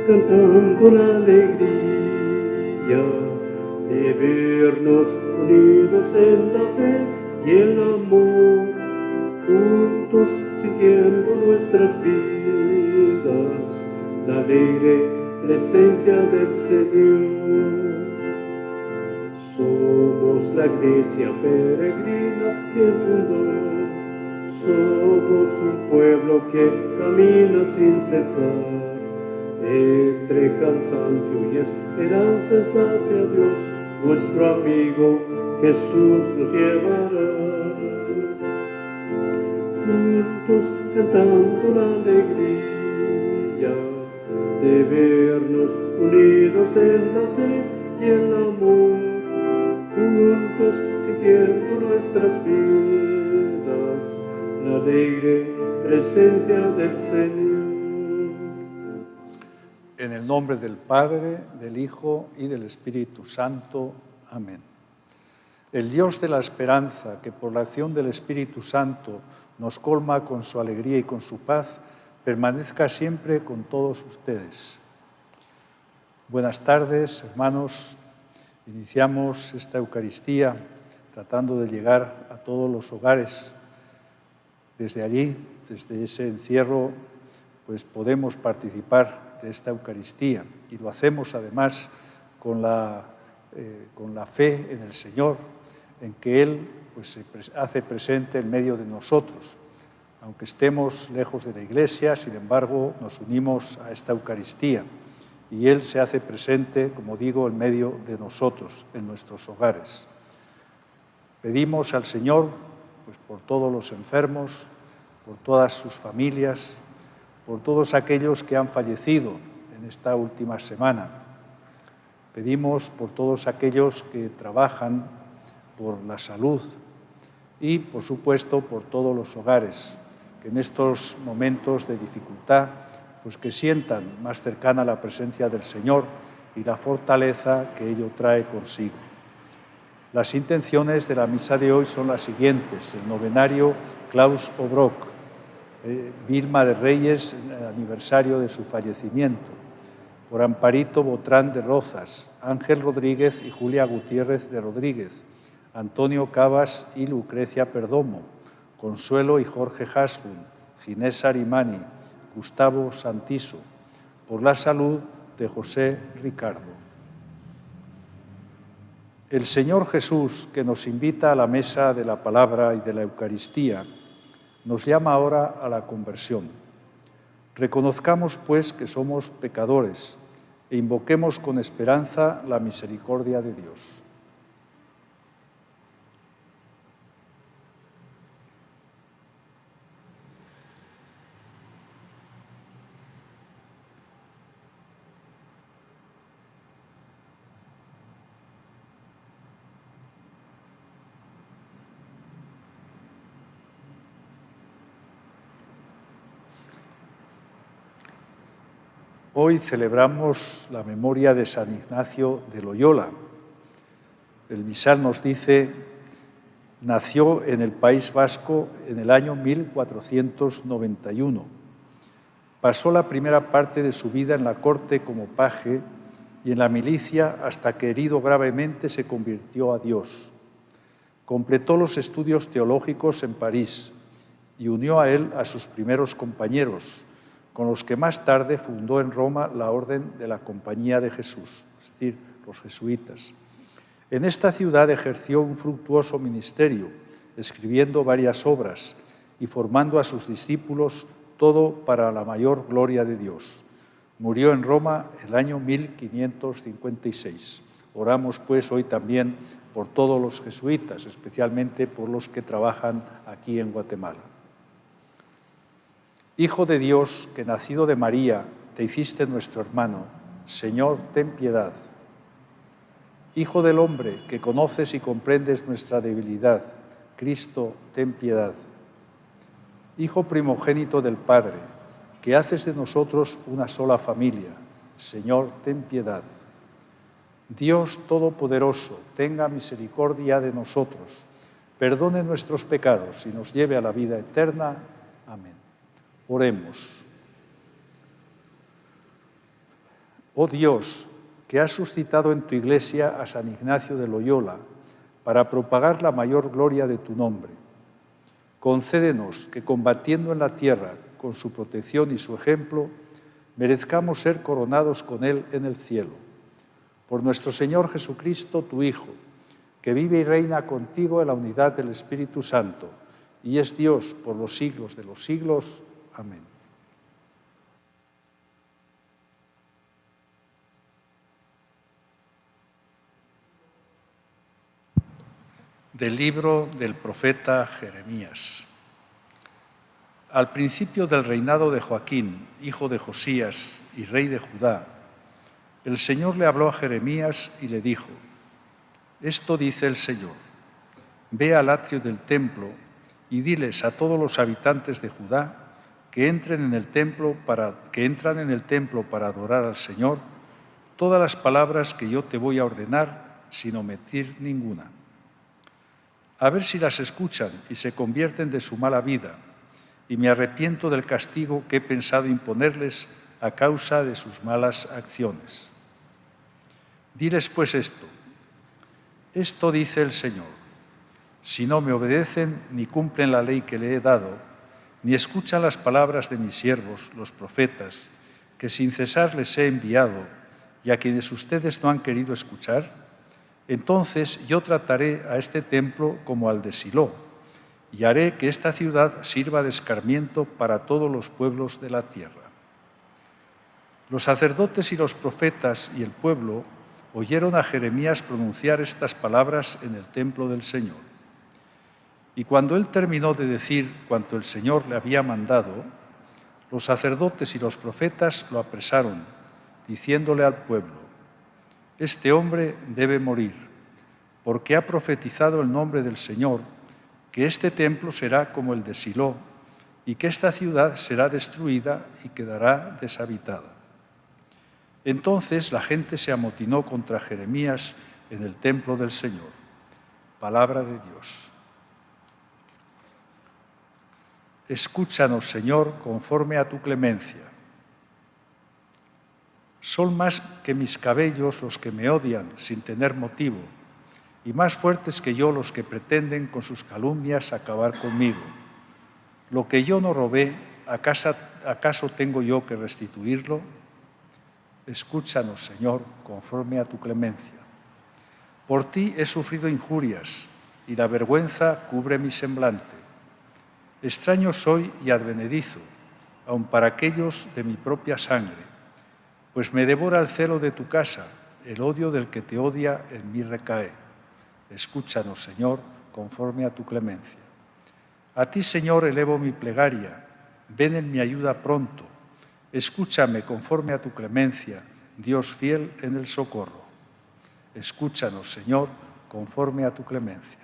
cantando la alegría de vernos unidos en la fe y el amor, juntos sintiendo nuestras vidas la alegre presencia del Señor. Somos la iglesia peregrina que fundó, somos un pueblo que camina sin cesar, entre cansancio y esperanzas hacia Dios, nuestro amigo Jesús nos llevará. Juntos cantando la alegría de vernos unidos en la fe y el amor, juntos sintiendo nuestras vidas la alegre presencia del Señor. En el nombre del Padre, del Hijo y del Espíritu Santo. Amén. El Dios de la esperanza, que por la acción del Espíritu Santo nos colma con su alegría y con su paz, permanezca siempre con todos ustedes. Buenas tardes, hermanos. Iniciamos esta Eucaristía tratando de llegar a todos los hogares. Desde allí, desde ese encierro, pues podemos participar de esta Eucaristía y lo hacemos además con la fe en el Señor, en que Él pues, se hace presente en medio de nosotros. Aunque estemos lejos de la Iglesia, sin embargo, nos unimos a esta Eucaristía y Él se hace presente, como digo, en medio de nosotros, en nuestros hogares. Pedimos al Señor pues, por todos los enfermos, por todas sus familias, por todos aquellos que han fallecido en esta última semana. Pedimos por todos aquellos que trabajan por la salud y, por supuesto, por todos los hogares que en estos momentos de dificultad pues que sientan más cercana la presencia del Señor y la fortaleza que ello trae consigo. Las intenciones de la misa de hoy son las siguientes. El novenario Klaus Obrock, Vilma de Reyes, el aniversario de su fallecimiento. Por Amparito Botrán de Rozas, Ángel Rodríguez y Julia Gutiérrez de Rodríguez, Antonio Cabas y Lucrecia Perdomo, Consuelo y Jorge Haslund, Ginés Arimani, Gustavo Santiso. Por la salud de José Ricardo. El Señor Jesús, que nos invita a la mesa de la palabra y de la Eucaristía, nos llama ahora a la conversión. Reconozcamos, pues, que somos pecadores e invoquemos con esperanza la misericordia de Dios. Hoy celebramos la memoria de San Ignacio de Loyola. El misal nos dice, nació en el País Vasco en el año 1491. Pasó la primera parte de su vida en la corte como paje y en la milicia hasta que, herido gravemente, se convirtió a Dios. Completó los estudios teológicos en París y unió a él a sus primeros compañeros, con los que más tarde fundó en Roma la Orden de la Compañía de Jesús, es decir, los jesuitas. En esta ciudad ejerció un fructuoso ministerio, escribiendo varias obras y formando a sus discípulos, todo para la mayor gloria de Dios. Murió en Roma el año 1556. Oramos, pues, hoy también por todos los jesuitas, especialmente por los que trabajan aquí en Guatemala. Hijo de Dios, que nacido de María, te hiciste nuestro hermano, Señor, ten piedad. Hijo del hombre, que conoces y comprendes nuestra debilidad, Cristo, ten piedad. Hijo primogénito del Padre, que haces de nosotros una sola familia, Señor, ten piedad. Dios Todopoderoso, tenga misericordia de nosotros, perdone nuestros pecados y nos lleve a la vida eterna. Amén. Oremos. Oh Dios, que has suscitado en tu Iglesia a San Ignacio de Loyola para propagar la mayor gloria de tu nombre, concédenos que, combatiendo en la tierra con su protección y su ejemplo, merezcamos ser coronados con él en el cielo. Por nuestro Señor Jesucristo, tu Hijo, que vive y reina contigo en la unidad del Espíritu Santo, y es Dios por los siglos de los siglos. Amén. Del libro del profeta Jeremías. Al principio del reinado de Joaquín, hijo de Josías y rey de Judá, el Señor le habló a Jeremías y le dijo: Esto dice el Señor: Ve al atrio del templo y diles a todos los habitantes de Judá que entran en el templo para adorar al Señor todas las palabras que yo te voy a ordenar sin omitir ninguna. A ver si las escuchan y se convierten de su mala vida, y me arrepiento del castigo que he pensado imponerles a causa de sus malas acciones. Diles pues esto: Esto dice el Señor: si no me obedecen ni cumplen la ley que le he dado, ni escuchan las palabras de mis siervos, los profetas, que sin cesar les he enviado y a quienes ustedes no han querido escuchar, entonces yo trataré a este templo como al de Silo y haré que esta ciudad sirva de escarmiento para todos los pueblos de la tierra. Los sacerdotes y los profetas y el pueblo oyeron a Jeremías pronunciar estas palabras en el templo del Señor. Y cuando él terminó de decir cuanto el Señor le había mandado, los sacerdotes y los profetas lo apresaron, diciéndole al pueblo: Este hombre debe morir, porque ha profetizado el nombre del Señor, que este templo será como el de Silo, y que esta ciudad será destruida y quedará deshabitada. Entonces la gente se amotinó contra Jeremías en el templo del Señor. Palabra de Dios. Escúchanos, Señor, conforme a tu clemencia. Son más que mis cabellos los que me odian sin tener motivo, y más fuertes que yo los que pretenden con sus calumnias acabar conmigo. Lo que yo no robé, ¿acaso tengo yo que restituirlo? Escúchanos, Señor, conforme a tu clemencia. Por ti he sufrido injurias, y la vergüenza cubre mi semblante. Extraño soy y advenedizo, aun para aquellos de mi propia sangre, pues me devora el celo de tu casa, el odio del que te odia en mí recae. Escúchanos, Señor, conforme a tu clemencia. A ti, Señor, elevo mi plegaria, ven en mi ayuda pronto. Escúchame conforme a tu clemencia, Dios fiel en el socorro. Escúchanos, Señor, conforme a tu clemencia.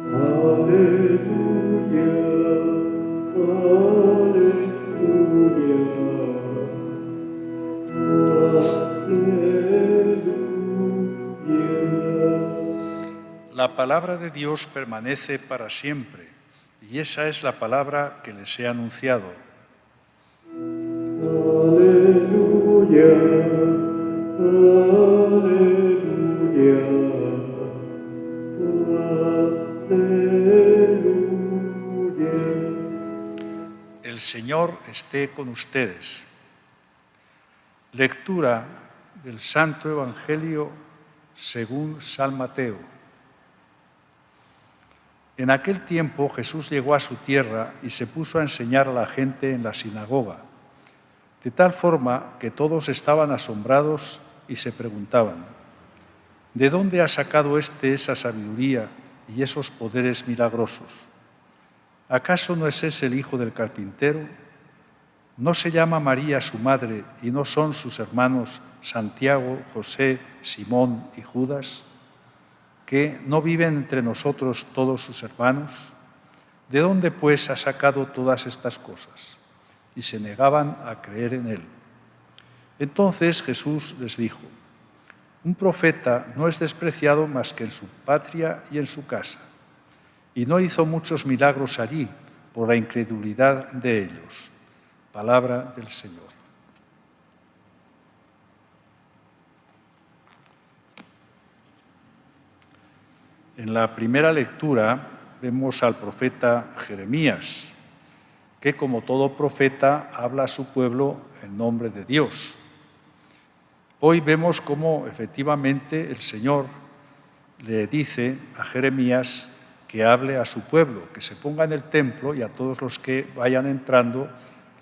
Aleluya, aleluya, aleluya. La palabra de Dios permanece para siempre, y esa es la palabra que les he anunciado. Aleluya, aleluya, aleluya. El Señor esté con ustedes. Lectura del Santo Evangelio según San Mateo. En aquel tiempo Jesús llegó a su tierra y se puso a enseñar a la gente en la sinagoga, de tal forma que todos estaban asombrados y se preguntaban: ¿de dónde ha sacado esa sabiduría y esos poderes milagrosos? ¿Acaso no es ese el hijo del carpintero? ¿No se llama María su madre y no son sus hermanos Santiago, José, Simón y Judas? ¿Que no viven entre nosotros todos sus hermanos? ¿De dónde, pues, ha sacado todas estas cosas? Y se negaban a creer en él. Entonces Jesús les dijo: un profeta no es despreciado más que en su patria y en su casa. Y no hizo muchos milagros allí por la incredulidad de ellos. Palabra del Señor. En la primera lectura vemos al profeta Jeremías, que como todo profeta habla a su pueblo en nombre de Dios. Hoy vemos cómo efectivamente el Señor le dice a Jeremías que hable a su pueblo, que se ponga en el templo y a todos los que vayan entrando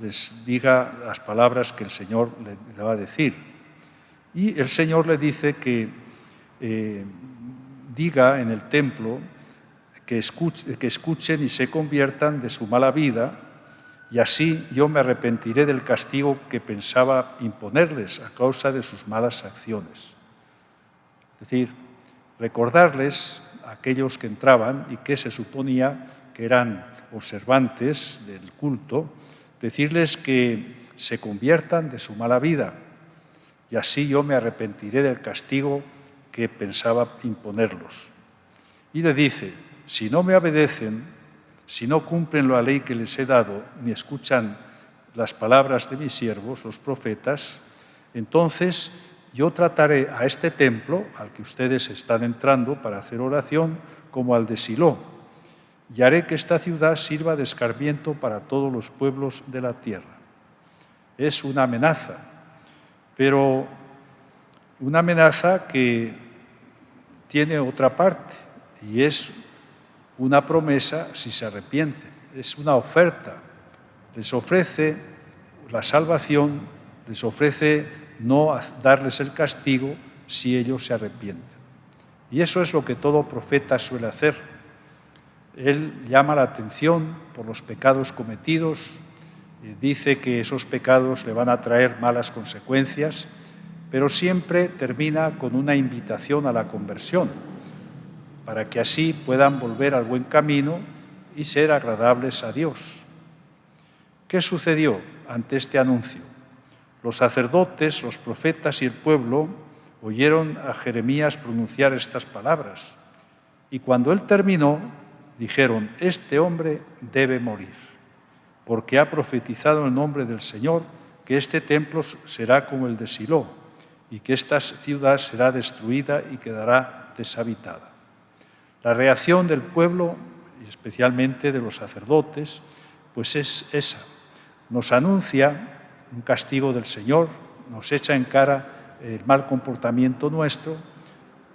les diga las palabras que el Señor le va a decir. Y el Señor le dice que diga en el templo que escuchen y se conviertan de su mala vida, y así yo me arrepentiré del castigo que pensaba imponerles a causa de sus malas acciones. Es decir, recordarles a aquellos que entraban y que se suponía que eran observantes del culto, decirles que se conviertan de su mala vida, y así yo me arrepentiré del castigo que pensaba imponerlos. Y le dice, si no me obedecen, si no cumplen la ley que les he dado, ni escuchan las palabras de mis siervos, los profetas, entonces yo trataré a este templo, al que ustedes están entrando para hacer oración, como al de Silo, y haré que esta ciudad sirva de escarmiento para todos los pueblos de la tierra. Es una amenaza, pero una amenaza que tiene otra parte, y es una promesa si se arrepienten. Es una oferta. Les ofrece la salvación, les ofrece no darles el castigo si ellos se arrepienten. Y eso es lo que todo profeta suele hacer. Él llama la atención por los pecados cometidos, dice que esos pecados le van a traer malas consecuencias, pero siempre termina con una invitación a la conversión, para que así puedan volver al buen camino y ser agradables a Dios. ¿Qué sucedió ante este anuncio? Los sacerdotes, los profetas y el pueblo oyeron a Jeremías pronunciar estas palabras, y cuando él terminó, dijeron, este hombre debe morir, porque ha profetizado en el nombre del Señor que este templo será como el de Silo, y que esta ciudad será destruida y quedará deshabitada. La reacción del pueblo, y especialmente de los sacerdotes, pues es esa. Nos anuncia un castigo del Señor, nos echa en cara el mal comportamiento nuestro,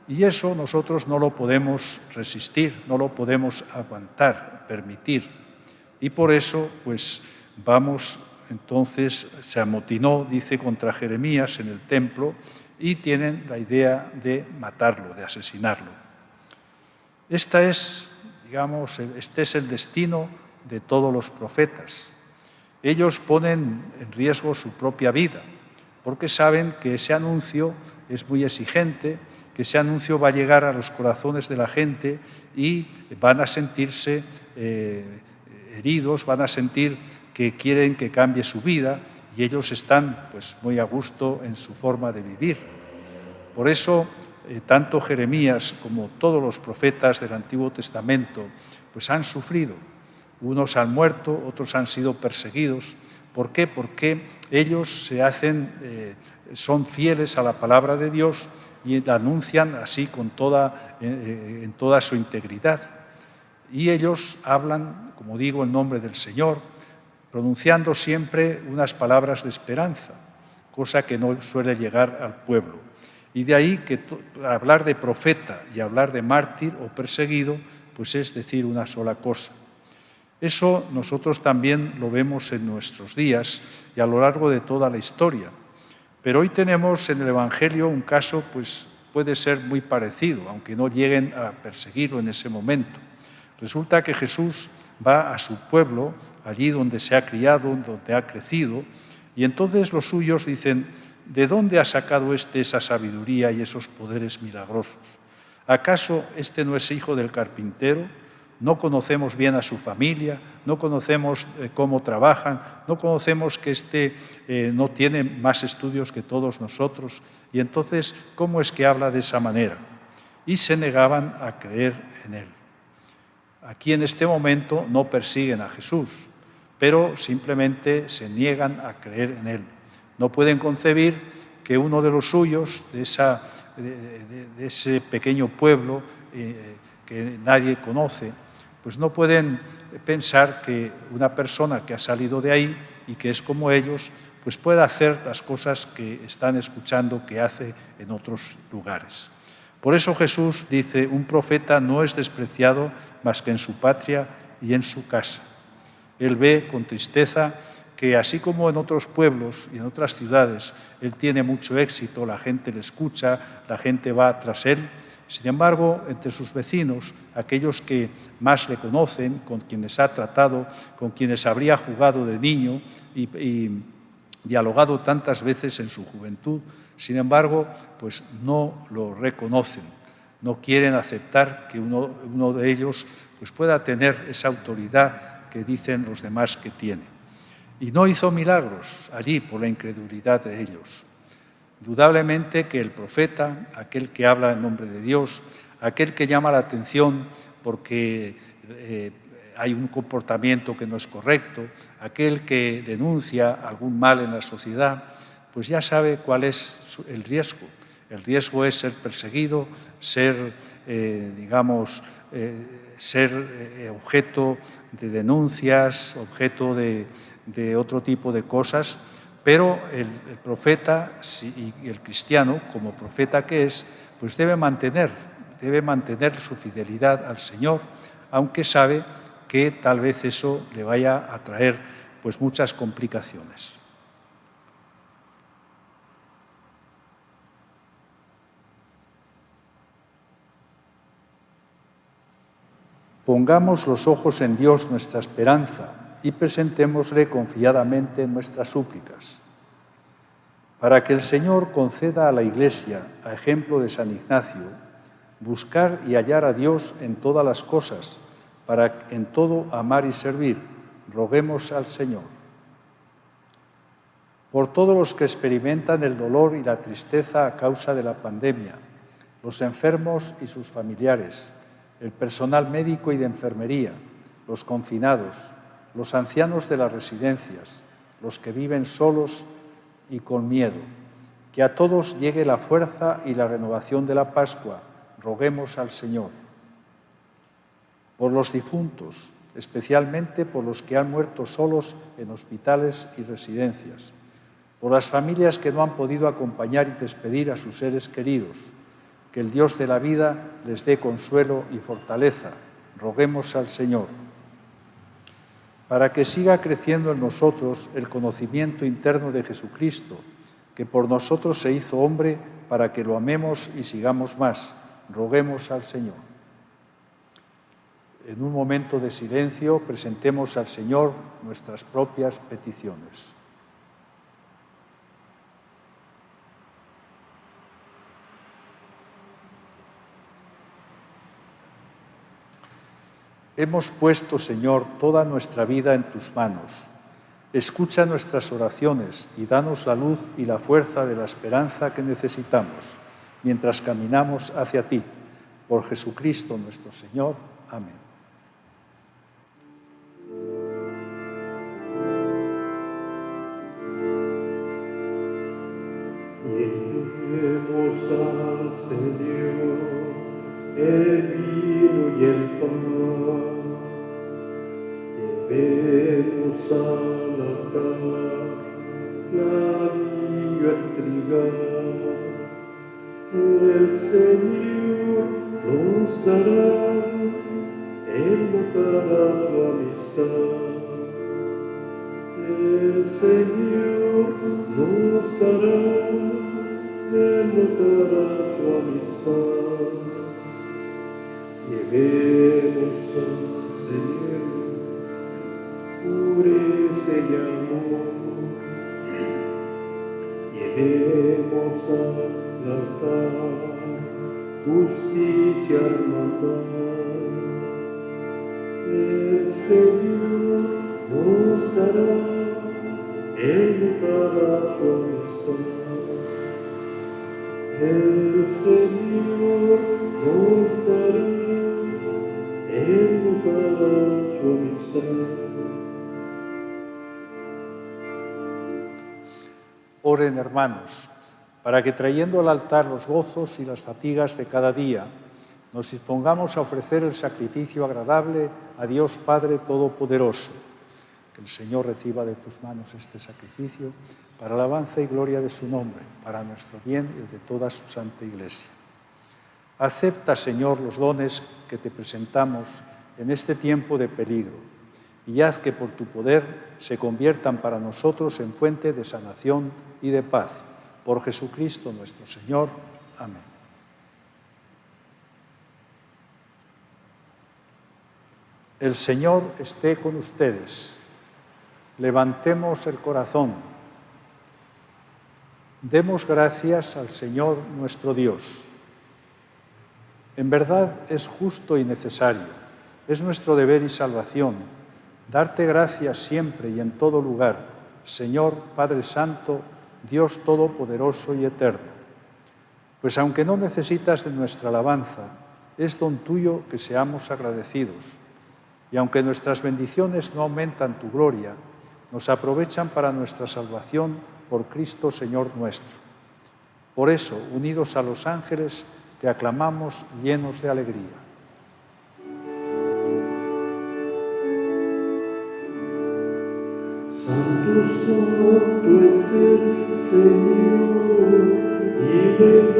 y eso nosotros no lo podemos resistir, no lo podemos aguantar, permitir. Y por eso, pues entonces se amotinó, dice, contra Jeremías en el templo, y tienen la idea de matarlo, de asesinarlo. Este es el destino de todos los profetas. Ellos ponen en riesgo su propia vida, porque saben que ese anuncio es muy exigente, que ese anuncio va a llegar a los corazones de la gente y van a sentirse heridos, van a sentir que quieren que cambie su vida, y ellos están pues muy a gusto en su forma de vivir. Por eso, tanto Jeremías como todos los profetas del Antiguo Testamento pues han sufrido. Unos han muerto, otros han sido perseguidos. ¿Por qué? Porque ellos son fieles a la palabra de Dios y la anuncian así en toda su integridad. Y ellos hablan, como digo, en nombre del Señor, pronunciando siempre unas palabras de esperanza, cosa que no suele llegar al pueblo. Y de ahí que hablar de profeta y hablar de mártir o perseguido, pues es decir una sola cosa. Eso nosotros también lo vemos en nuestros días y a lo largo de toda la historia. Pero hoy tenemos en el Evangelio un caso, pues puede ser muy parecido, aunque no lleguen a perseguirlo en ese momento. Resulta que Jesús va a su pueblo, allí donde se ha criado, donde ha crecido, y entonces los suyos dicen, ¿de dónde ha sacado esa sabiduría y esos poderes milagrosos? ¿Acaso este no es hijo del carpintero? No conocemos bien a su familia, no conocemos cómo trabajan, no conocemos que no tiene más estudios que todos nosotros. Y entonces, ¿cómo es que habla de esa manera? Y se negaban a creer en él. Aquí en este momento no persiguen a Jesús, pero simplemente se niegan a creer en Él. No pueden concebir que uno de los suyos, de ese pequeño pueblo que nadie conoce, pues no pueden pensar que una persona que ha salido de ahí y que es como ellos, pues pueda hacer las cosas que están escuchando que hace en otros lugares. Por eso Jesús dice, un profeta no es despreciado más que en su patria y en su casa. Él ve con tristeza que así como en otros pueblos y en otras ciudades, él tiene mucho éxito, la gente le escucha, la gente va tras él. Sin embargo, entre sus vecinos, aquellos que más le conocen, con quienes ha tratado, con quienes habría jugado de niño y dialogado tantas veces en su juventud, sin embargo, pues no lo reconocen, no quieren aceptar que uno de ellos pues pueda tener esa autoridad que dicen los demás que tiene. Y no hizo milagros allí por la incredulidad de ellos. Indudablemente que el profeta, aquel que habla en nombre de Dios, aquel que llama la atención porque hay un comportamiento que no es correcto, aquel que denuncia algún mal en la sociedad, pues ya sabe cuál es el riesgo. El riesgo es ser perseguido, ser objeto de denuncias, objeto de otro tipo de cosas, pero el profeta y el cristiano, como profeta que es, pues debe mantener su fidelidad al Señor, aunque sabe que tal vez eso le vaya a traer pues muchas complicaciones. Pongamos los ojos en Dios, nuestra esperanza, y presentémosle confiadamente nuestras súplicas, para que el Señor conceda a la Iglesia, a ejemplo de San Ignacio, buscar y hallar a Dios en todas las cosas, para en todo amar y servir. Roguemos al Señor. Por todos los que experimentan el dolor y la tristeza a causa de la pandemia, los enfermos y sus familiares, el personal médico y de enfermería, los confinados, los ancianos de las residencias, los que viven solos y con miedo, que a todos llegue la fuerza y la renovación de la Pascua, roguemos al Señor. Por los difuntos, especialmente por los que han muerto solos en hospitales y residencias, por las familias que no han podido acompañar y despedir a sus seres queridos, que el Dios de la vida les dé consuelo y fortaleza, roguemos al Señor. Para que siga creciendo en nosotros el conocimiento interno de Jesucristo, que por nosotros se hizo hombre para que lo amemos y sigamos más, roguemos al Señor. En un momento de silencio presentemos al Señor nuestras propias peticiones. Hemos puesto, Señor, toda nuestra vida en tus manos. Escucha nuestras oraciones y danos la luz y la fuerza de la esperanza que necesitamos mientras caminamos hacia ti. Por Jesucristo nuestro Señor. Amén. Llevemos al Señor el vino y el pan. Llevemos al altar la viga trigal. El Señor nos dará, Él nos dará su amistad. El Señor nos dará, Él nos dará su amistad. Llevemos al Señor pureza y amor. Llevemos al altar justicia, hermandad. El Señor nos dará, Él nos dará su amistad. El Señor nos dará, Él nos dará su amistad. oren, hermanos, para que trayendo al altar los gozos y las fatigas de cada día, nos dispongamos a ofrecer el sacrificio agradable a Dios Padre Todopoderoso. Que el Señor reciba de tus manos este sacrificio para alabanza y gloria de su nombre, para nuestro bien y el de toda su santa Iglesia. Acepta, Señor, los dones que te presentamos en este tiempo de peligro y haz que por tu poder se conviertan para nosotros en fuente de sanación y de paz. Por Jesucristo nuestro Señor. Amén. El Señor esté con ustedes. Levantemos el corazón. Demos gracias al Señor nuestro Dios. En verdad es justo y necesario, es nuestro deber y salvación, darte gracias siempre y en todo lugar, Señor Padre Santo, Dios Todopoderoso y Eterno. Pues aunque no necesitas de nuestra alabanza, es don tuyo que seamos agradecidos. Y aunque nuestras bendiciones no aumentan tu gloria, nos aprovechan para nuestra salvación por Cristo Señor nuestro. Por eso, unidos a los ángeles, te aclamamos llenos de alegría. Santo, santo es el Señor, y del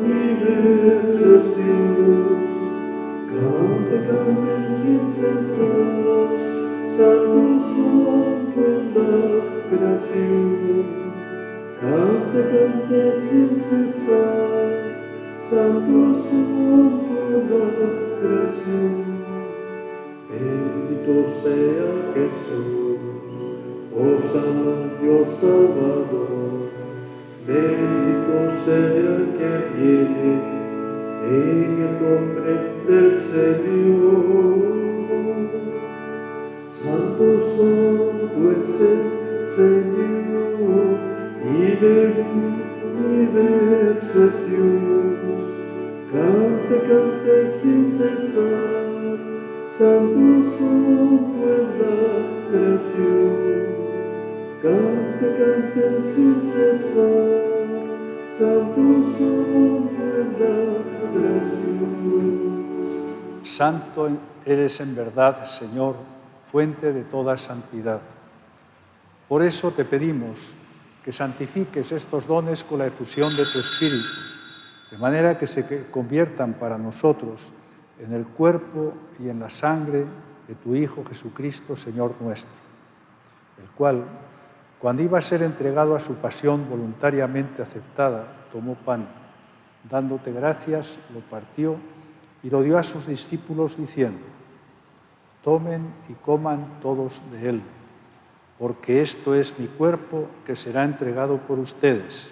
universo es Dios. Cante, cante sin cesar, santo, santo en la creación. Cante, cante sin cesar, santo, santo en la creación. Bendito sea Jesús, Hosanna, Dios Salvador. Bendito sea el que viene en el nombre del Señor. Santo, santo es el Señor, y del universo es Dios. Cante, cante sin cesar, santo, santo en la creación. Cante, cante sin cesar, santo, santo en la creación. Santo eres en verdad, Señor, fuente de toda santidad. Por eso te pedimos que santifiques estos dones con la efusión de tu Espíritu, de manera que se conviertan para nosotros en el cuerpo y en la sangre de tu Hijo Jesucristo, Señor nuestro, el cual, cuando iba a ser entregado a su pasión voluntariamente aceptada, tomó pan, dándote gracias, lo partió y lo dio a sus discípulos diciendo: tomen y coman todos de él, porque esto es mi cuerpo que será entregado por ustedes.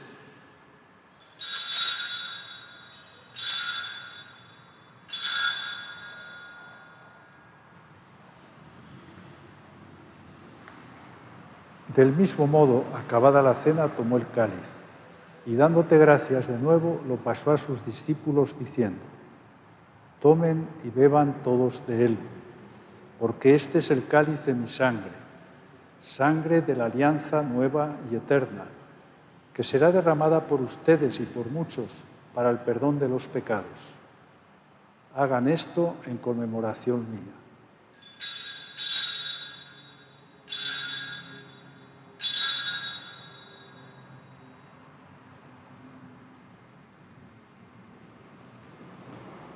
Del mismo modo, acabada la cena, tomó el cáliz y dándote gracias de nuevo, lo pasó a sus discípulos diciendo: tomen y beban todos de él, porque este es el cáliz de mi sangre, sangre de la alianza nueva y eterna, que será derramada por ustedes y por muchos para el perdón de los pecados. Hagan esto en conmemoración mía.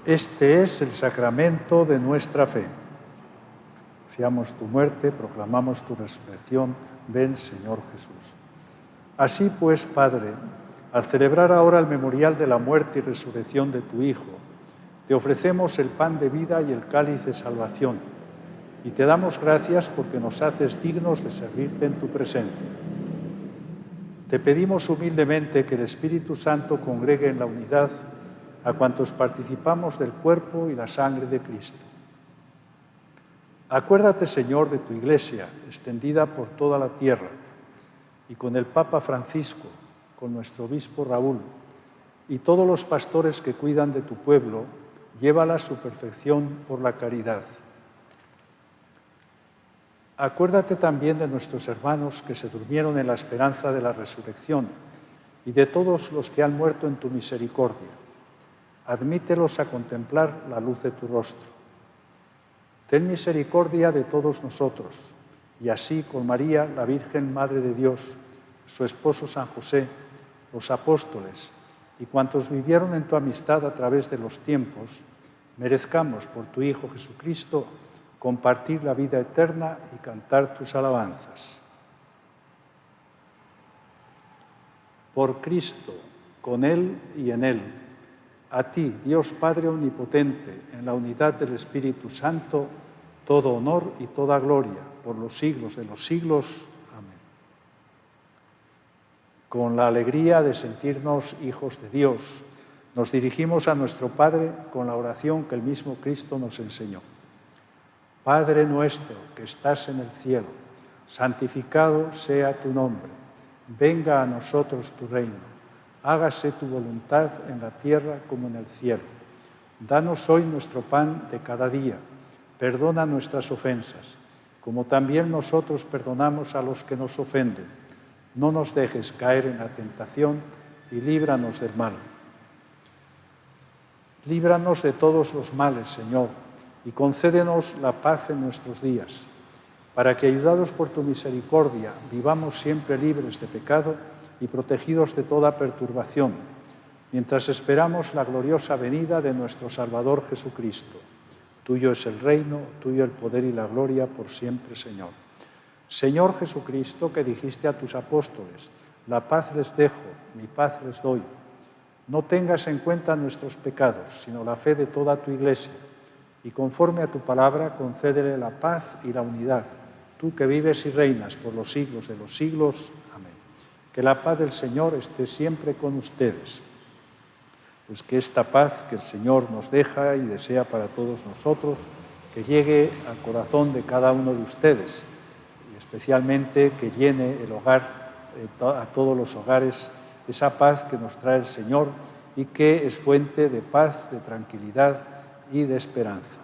Este es el sacramento de nuestra fe. Anunciamos tu muerte, proclamamos tu resurrección. Ven, Señor Jesús. Así pues, Padre, al celebrar ahora el memorial de la muerte y resurrección de tu Hijo, te ofrecemos el pan de vida y el cáliz de salvación, y te damos gracias porque nos haces dignos de servirte en tu presencia. Te pedimos humildemente que el Espíritu Santo congregue en la unidad a cuantos participamos del cuerpo y la sangre de Cristo. Acuérdate, Señor, de tu Iglesia, extendida por toda la tierra, y con el Papa Francisco, con nuestro obispo Raúl, y todos los pastores que cuidan de tu pueblo, llévala a su perfección por la caridad. Acuérdate también de nuestros hermanos que se durmieron en la esperanza de la resurrección y de todos los que han muerto en tu misericordia. Admítelos a contemplar la luz de tu rostro. Ten misericordia de todos nosotros, y así con María, la Virgen Madre de Dios, su esposo San José, los apóstoles y cuantos vivieron en tu amistad a través de los tiempos, merezcamos por tu Hijo Jesucristo compartir la vida eterna y cantar tus alabanzas. Por Cristo, con Él y en Él, a ti, Dios Padre Omnipotente, en la unidad del Espíritu Santo, todo honor y toda gloria por los siglos de los siglos. Amén. Con la alegría de sentirnos hijos de Dios, nos dirigimos a nuestro Padre con la oración que el mismo Cristo nos enseñó. Padre nuestro que estás en el cielo, santificado sea tu nombre. Venga a nosotros tu reino. Hágase tu voluntad en la tierra como en el cielo. Danos hoy nuestro pan de cada día. Perdona nuestras ofensas, como también nosotros perdonamos a los que nos ofenden. No nos dejes caer en la tentación y líbranos del mal. Líbranos de todos los males, Señor, y concédenos la paz en nuestros días, para que, ayudados por tu misericordia, vivamos siempre libres de pecado y protegidos de toda perturbación, mientras esperamos la gloriosa venida de nuestro Salvador Jesucristo. Tuyo es el reino, tuyo el poder y la gloria por siempre, Señor. Señor Jesucristo, que dijiste a tus apóstoles, la paz les dejo, mi paz les doy. No tengas en cuenta nuestros pecados, sino la fe de toda tu Iglesia, y conforme a tu palabra concédele la paz y la unidad, tú que vives y reinas por los siglos de los siglos. Amén. Que la paz del Señor esté siempre con ustedes. Pues que esta paz que el Señor nos deja y desea para todos nosotros, que llegue al corazón de cada uno de ustedes, y especialmente que llene el hogar, a todos los hogares, esa paz que nos trae el Señor y que es fuente de paz, de tranquilidad y de esperanza.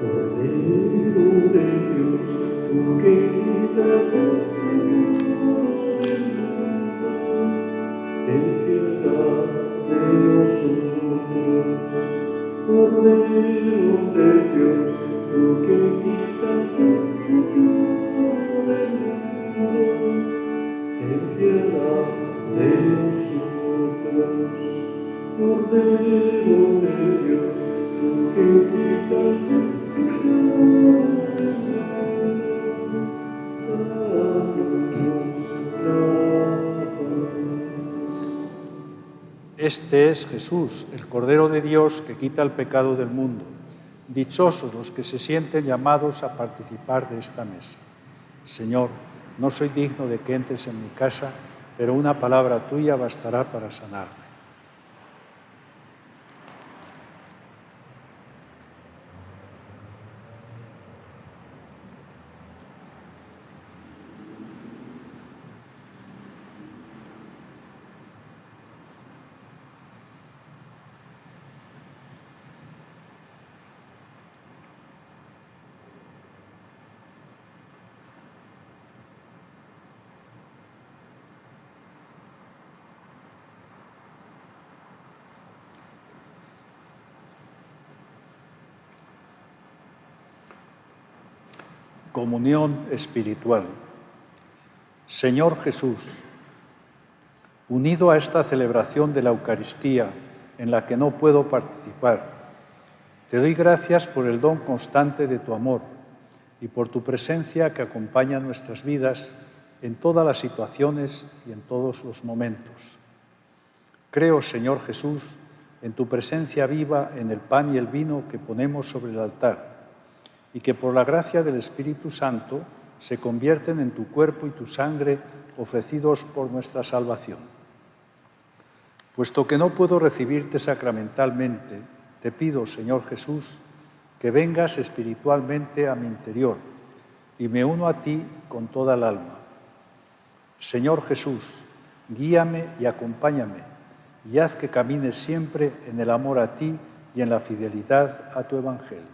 Cordero de Dios, tú que quitas el pecado del mundo, ten piedad de nosotros. Cordero de Dios, tú que quitas el pecado del mundo, ten piedad de nosotros. Cordero de Dios, tú que quitas el pecado del mundo, Este es Jesús, el Cordero de Dios que quita el pecado del mundo. Dichosos los que se sienten llamados a participar de esta mesa. Señor, no soy digno de que entres en mi casa, pero una palabra tuya bastará para sanarme. Comunión espiritual. Señor Jesús, unido a esta celebración de la Eucaristía en la que no puedo participar, te doy gracias por el don constante de tu amor y por tu presencia que acompaña nuestras vidas en todas las situaciones y en todos los momentos. Creo, Señor Jesús, en tu presencia viva en el pan y el vino que ponemos sobre el altar, y que por la gracia del Espíritu Santo se convierten en tu cuerpo y tu sangre ofrecidos por nuestra salvación. Puesto que no puedo recibirte sacramentalmente, te pido, Señor Jesús, que vengas espiritualmente a mi interior y me uno a ti con toda el alma. Señor Jesús, guíame y acompáñame y haz que camine siempre en el amor a ti y en la fidelidad a tu Evangelio.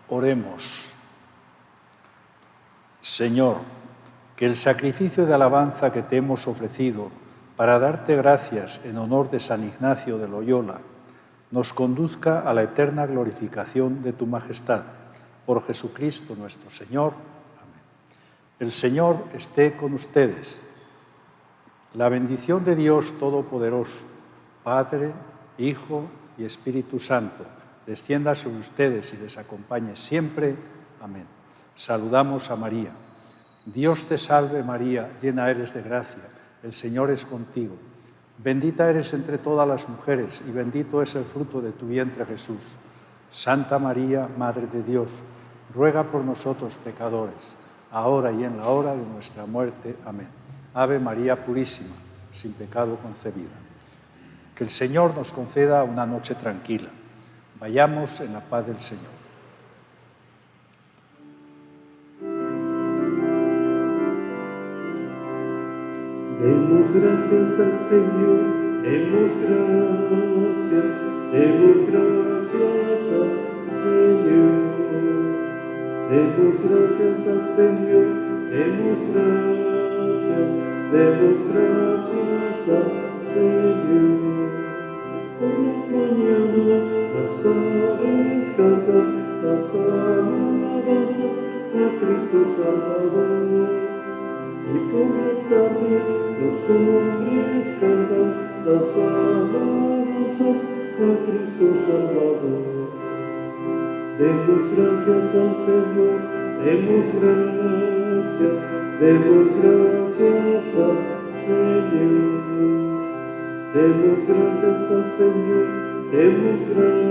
Oremos. Señor, que el sacrificio de alabanza que te hemos ofrecido para darte gracias en honor de San Ignacio de Loyola nos conduzca a la eterna glorificación de tu majestad. Por Jesucristo nuestro Señor. Amén. El Señor esté con ustedes. La bendición de Dios Todopoderoso, Padre, Hijo y Espíritu Santo, descienda sobre ustedes y les acompañe siempre. Amén. Saludamos a María. Dios te salve María, llena eres de gracia, el Señor es contigo. Bendita eres entre todas las mujeres y bendito es el fruto de tu vientre Jesús. Santa María, Madre de Dios, ruega por nosotros pecadores, ahora y en la hora de nuestra muerte. Amén. Ave María Purísima, sin pecado concebida. Que el Señor nos conceda una noche tranquila. Vayamos en la paz del Señor. Demos gracias al Señor, demos gracias al Señor. Demos gracias al Señor, demos gracias al Señor. Por las mañanas las aves cantan las alabanzas a Cristo Salvador. Y por las tardes los hombres cantan las alabanzas a Cristo Salvador. Demos gracias al Señor, demos gracias al Señor. Demos gracias al Señor, demos gracias